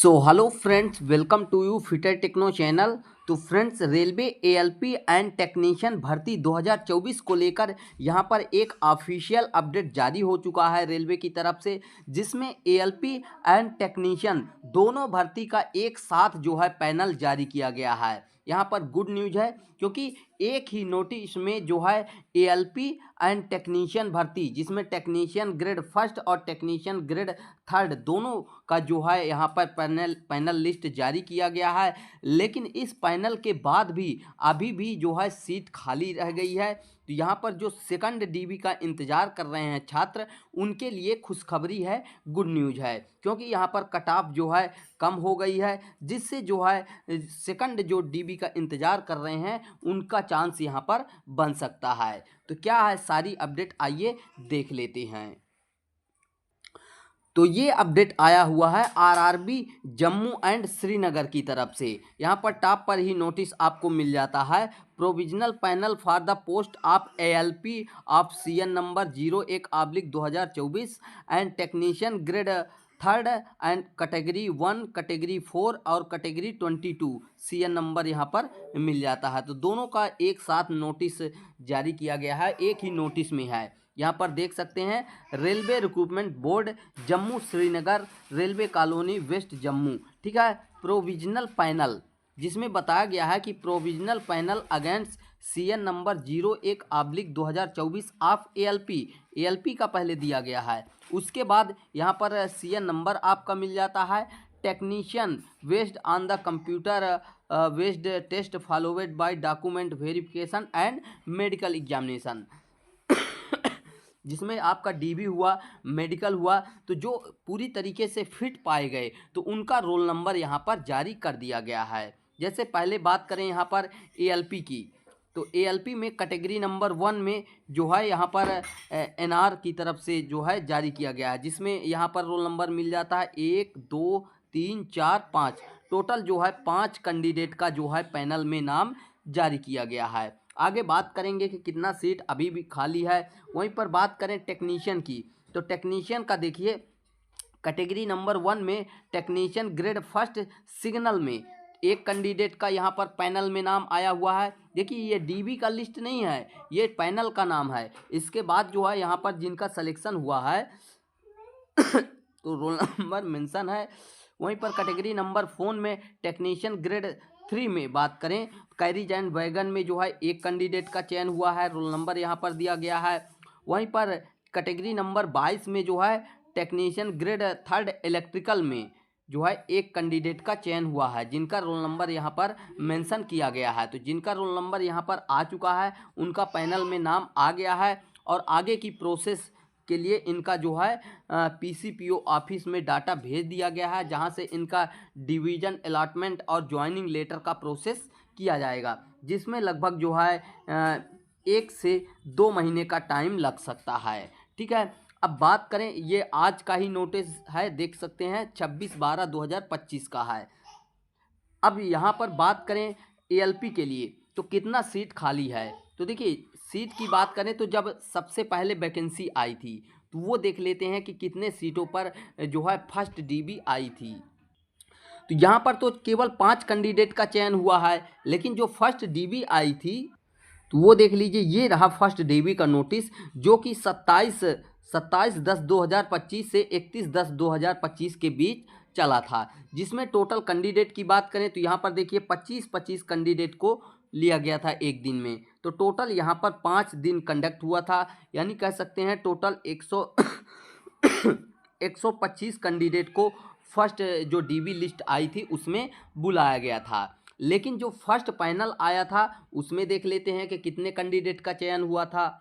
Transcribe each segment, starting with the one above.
So hello friends, welcome to you fitter techno channel. तो friends, railway ALP and technician भर्ती 2024 को लेकर यहां पर एक ऑफिशियल अपडेट जारी हो चुका है रेलवे की तरफ से, जिसमें एएलपी एंड टेक्नीशियन दोनों भर्ती का एक साथ जो है पैनल जारी किया गया है। यहाँ पर गुड न्यूज है, क्योंकि एक ही नोटिस में जो है एएलपी एंड टेक्नीशियन भर्ती, जिसमें टेक्नीशियन ग्रेड फर्स्ट और टेक्नीशियन ग्रेड थर्ड दोनों का जो है यहाँ पर पैनल लिस्ट जारी किया गया है। लेकिन इस पैनल के बाद भी अभी भी जो है सीट खाली रह गई है। तो यहाँ पर जो सेकंड डीबी का इंतज़ार कर रहे हैं छात्र, उनके लिए खुशखबरी है, गुड न्यूज है, क्योंकि यहाँ पर कट ऑफ जो है कम हो गई है, जिससे जो है सेकंड जो डीबी का इंतज़ार कर रहे हैं उनका चांस यहाँ पर बन सकता है। तो क्या है सारी अपडेट, आइए देख लेते हैं। तो ये अपडेट आया हुआ है आरआरबी जम्मू एंड श्रीनगर की तरफ से। यहाँ पर टॉप पर ही नोटिस आपको मिल जाता है, provisional panel for the post of ALP of CN number 01/2024 and technician grade third and category 1, category 4 और कैटेगरी 22 सीएन नंबर यहाँ पर मिल जाता है। तो दोनों का एक साथ नोटिस जारी किया गया है, एक ही नोटिस में है। यहाँ पर देख सकते हैं, railway recruitment board Jammu Srinagar railway colony waste Jammu, ठीक है। प्रोविजनल पैनल, जिसमें बताया गया है कि provisional panel against CN number 01/2024 of ALP का पहले दिया गया है। उसके बाद यहाँ पर सीएन नंबर आपका मिल जाता है, technician based on the computer based test followed by document verification and medical examination, जिसमें आपका डीबी हुआ, मेडिकल हुआ। तो जो पूरी तरीके से फिट पाए गए तो उनका रोल नंबर यहाँ पर जारी कर दिया गया है। जैसे पहले बात करें यहाँ पर एएलपी की, तो एएलपी में कैटेगरी नंबर 1 में जो है यहाँ पर एनआर की तरफ से जो है जारी किया गया है, जिसमें यहाँ पर रोल नंबर मिल जाता है 1 2 3 4 5। टोटल जो है 5 कैंडिडेट का जो है पैनल में नाम जारी किया गया है। आगे बात करेंगे कि कितना सीट अभी भी खाली है। वहीं पर बात करें टेक्नीशियन की, तो टेक्नीशियन का देखिए, कैटेगरी नंबर 1 में टेक्नीशियन ग्रेड फर्स्ट सिग्नल में एक कैंडिडेट का यहाँ पर पैनल में नाम आया हुआ है। देखिए, ये डीबी का लिस्ट नहीं है, ये पैनल का नाम है। इसके बाद जो है यहाँ पर जिनका सिलेक्शन हुआ है तो रोल नंबर मेंशन है। वहीं पर कैटेगरी नंबर 4 में टेक्नीशियन ग्रेड 3 में बात करें, कैरीज एंड वैगन में जो है एक कैंडिडेट का चयन हुआ है, रोल नंबर यहाँ पर दिया गया है। वहीं पर कैटेगरी नंबर 22 में जो है टेक्नीशियन ग्रेड थर्ड इलेक्ट्रिकल में जो है एक कैंडिडेट का चयन हुआ है, जिनका रोल नंबर यहाँ पर मेंशन किया गया है। तो जिनका रोल नंबर यहाँ पर आ चुका है, उनका पैनल में नाम आ गया है, और आगे की प्रोसेस के लिए इनका जो है पीसीपीओ ऑफिस में डाटा भेज दिया गया है, जहां से इनका डिवीज़न अलॉटमेंट और ज्वाइनिंग लेटर का प्रोसेस किया जाएगा, जिसमें लगभग जो है 1 से 2 महीने का टाइम लग सकता है, ठीक है। अब बात करें, ये आज का ही नोटिस है, देख सकते हैं 26/12/2025 का है। अब यहाँ पर बात करें एएलपी के लिए, तो कितना सीट खाली है। तो देखिए, सीट की बात करें तो जब सबसे पहले वैकेंसी आई थी, तो वो देख लेते हैं कि कितने सीटों पर जो है फर्स्ट डीबी आई थी। तो यहाँ पर तो केवल 5 कैंडिडेट का चयन हुआ है, लेकिन जो फर्स्ट डीबी आई थी, तो वो देख लीजिए, ये रहा फर्स्ट डीबी का नोटिस, जो कि 27/10/2025 से 31/10/2025 के बीच चला था, जिसमें टोटल कैंडिडेट की बात करें तो यहाँ पर देखिए 25 कैंडिडेट को लिया गया था एक दिन में। तो टोटल यहाँ पर 5 दिन कंडक्ट हुआ था, यानी कह सकते हैं टोटल 125 कैंडिडेट को फर्स्ट जो डीबी लिस्ट आई थी उसमें बुलाया गया था। लेकिन जो फर्स्ट पैनल आया था उसमें देख लेते हैं कि कितने कैंडिडेट का चयन हुआ था।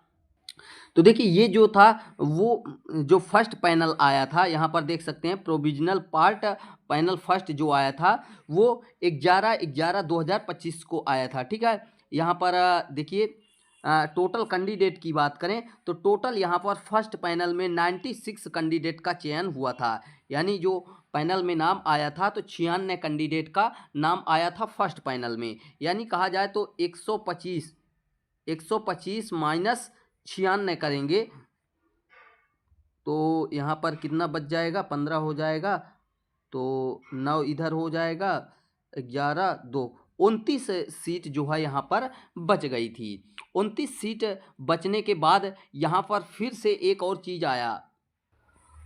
तो देखिए, ये जो था वो जो फर्स्ट पैनल आया था, यहाँ पर देख सकते हैं प्रोविजनल पार्ट पैनल फर्स्ट जो आया था वो 11/11/2025 को आया था, ठीक है। यहाँ पर देखिए, टोटल कैंडिडेट की बात करें तो टोटल यहाँ पर फर्स्ट पैनल में 96 कैंडिडेट का चयन हुआ था, यानी जो पैनल में नाम आया था तो 96 कैंडिडेट का नाम आया था फर्स्ट पैनल में। यानी कहा जाए तो 125 माइनस 96 करेंगे तो यहाँ पर कितना बच जाएगा, 15 हो जाएगा। तो 9 इधर हो जाएगा, 11 2 29 सीट जो है यहाँ पर बच गई थी। 29 सीट बचने के बाद यहाँ पर फिर से एक और चीज़ आया,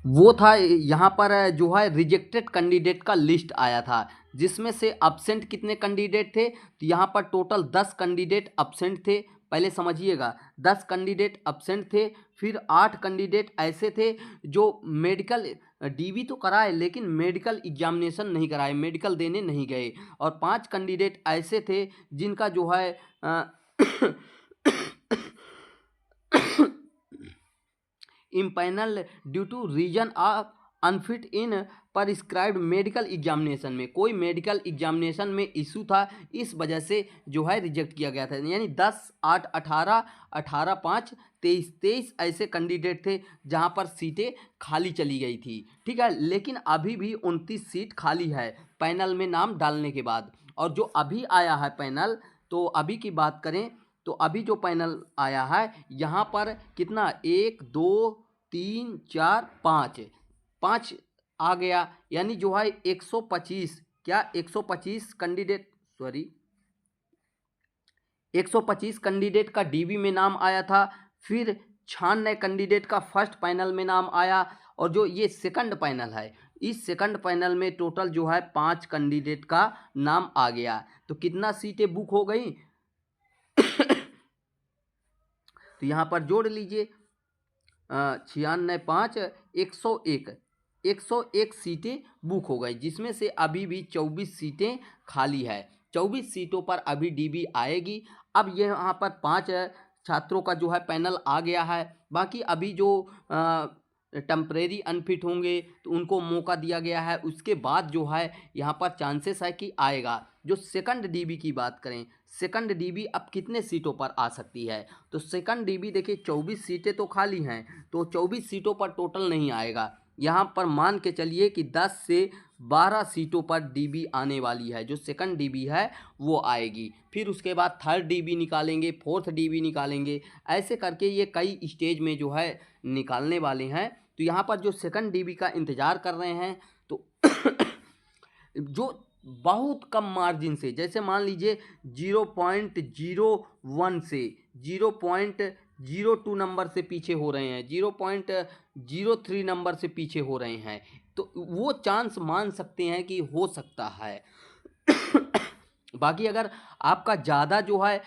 वो था यहाँ पर जो है रिजेक्टेड कैंडिडेट का लिस्ट आया था, जिसमें से अब्सेंट कितने कैंडिडेट थे, तो यहाँ पर टोटल 10 कैंडिडेट अब्सेंट थे। पहले समझिएगा, 10 कैंडिडेट अब्सेंट थे, फिर 8 कैंडिडेट ऐसे थे जो मेडिकल डीबी तो कराए लेकिन मेडिकल एग्जामिनेशन नहीं कराए, मेडिकल देने नहीं गए, और 5 कैंडिडेट ऐसे थे जिनका जो है empanel due to reason of unfit in prescribed medical examination में, कोई मेडिकल एग्जामिनेशन में इशू था, इस वजह से जो है रिजेक्ट किया गया था। यानी 10 8 18 18 5 23 23 ऐसे कैंडिडेट थे जहां पर सीटें खाली चली गई थी। ठीक है, लेकिन अभी भी 29 सीट खाली है पैनल में नाम डालने के बाद। और जो अभी आया है पैनल, तो अभी की बात करें तो अभी जो पैनल आया है यहाँ पर कितना, 1 2 3 4 5 5 आ गया, यानी जो है 125, क्या 125 कैंडिडेट, सॉरी 125 कैंडिडेट का डीबी में नाम आया था। फिर 96 कैंडिडेट का फर्स्ट पैनल में नाम आया, और जो ये सेकंड पैनल है, इस सेकंड पैनल में टोटल जो है 5 कैंडिडेट का नाम आ गया। तो कितना सीटें बुक हो गई तो यहाँ पर जोड़ लीजिए, 96 5 101 सीटें बुक हो गई, जिसमें से अभी भी 24 सीटें खाली है। 24 सीटों पर अभी डीबी आएगी। अब ये यहाँ पर 5 छात्रों का जो है पैनल आ गया है, बाकी अभी जो टेम्परेरी अनफिट होंगे तो उनको मौका दिया गया है। उसके बाद जो है यहाँ पर चांसेस है कि आएगा। जो सेकंड डीबी की बात करें, सेकंड डीबी अब कितने सीटों पर आ सकती है, तो सेकंड डीबी देखिए 24 सीटें तो खाली हैं, तो 24 सीटों पर टोटल नहीं आएगा। यहाँ पर मान के चलिए कि 10 से 12 सीटों पर डीबी आने वाली है, जो सेकंड डीबी है वो आएगी। फिर उसके बाद थर्ड डीबी निकालेंगे, फोर्थ डीबी निकालेंगे, ऐसे करके ये कई स्टेज में जो है निकालने वाले हैं। तो यहाँ पर जो सेकंड डीबी का इंतज़ार कर रहे हैं, तो जो बहुत कम मार्जिन से, जैसे मान लीजिए 0.01 से 0.02 नंबर से पीछे हो रहे हैं, 0.03 नंबर से पीछे हो रहे हैं, तो वो चांस मान सकते हैं कि हो सकता है। बाकी अगर आपका ज़्यादा जो है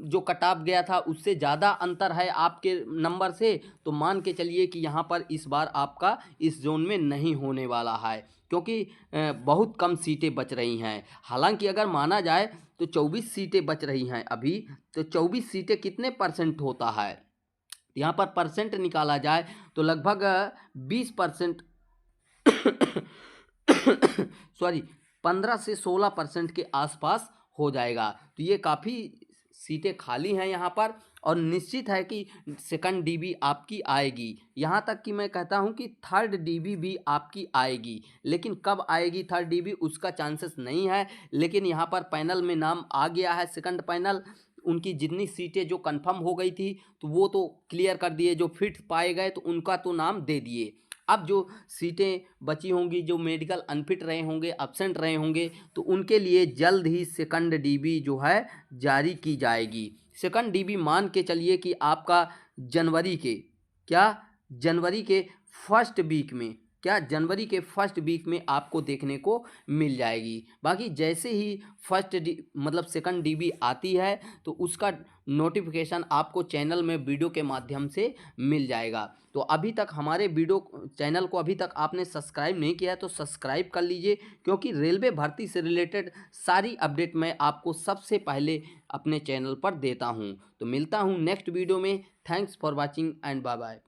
जो कट ऑफ गया था उससे ज़्यादा अंतर है आपके नंबर से, तो मान के चलिए कि यहाँ पर इस बार आपका इस जोन में नहीं होने वाला है, क्योंकि बहुत कम सीटें बच रही हैं। हालांकि अगर माना जाए तो 24 सीटें बच रही हैं अभी, तो 24 सीटें कितने परसेंट होता है, यहाँ पर परसेंट निकाला जाए तो लगभग 20% सॉरी 15 से 16% के आसपास हो जाएगा। तो ये काफ़ी सीटें खाली हैं यहाँ पर, और निश्चित है कि सेकंड डीबी आपकी आएगी। यहाँ तक कि मैं कहता हूँ कि थर्ड डीबी भी आपकी आएगी, लेकिन कब आएगी थर्ड डीबी उसका चांसेस नहीं है। लेकिन यहाँ पर पैनल में नाम आ गया है, सेकंड पैनल, उनकी जितनी सीटें जो कंफर्म हो गई थी तो वो तो क्लियर कर दिए, जो फिट पाए गए तो उनका तो नाम दे दिए। अब जो सीटें बची होंगी, जो मेडिकल अनफिट रहे होंगे, एब्सेंट रहे होंगे, तो उनके लिए जल्द ही सेकंड डीबी जो है जारी की जाएगी। सेकंड डीबी मान के चलिए कि आपका जनवरी के, क्या जनवरी के फर्स्ट वीक में, क्या जनवरी के फर्स्ट वीक में आपको देखने को मिल जाएगी। बाकी जैसे ही मतलब सेकंड डीबी आती है तो उसका नोटिफिकेशन आपको चैनल में वीडियो के माध्यम से मिल जाएगा। तो अभी तक हमारे वीडियो चैनल को अभी तक आपने सब्सक्राइब नहीं किया है तो सब्सक्राइब कर लीजिए, क्योंकि रेलवे भर्ती से रिलेटेड सारी अपडेट मैं आपको सबसे पहले अपने चैनल पर देता हूं। तो मिलता हूं नेक्स्ट वीडियो में। Thanks for watching and bye bye.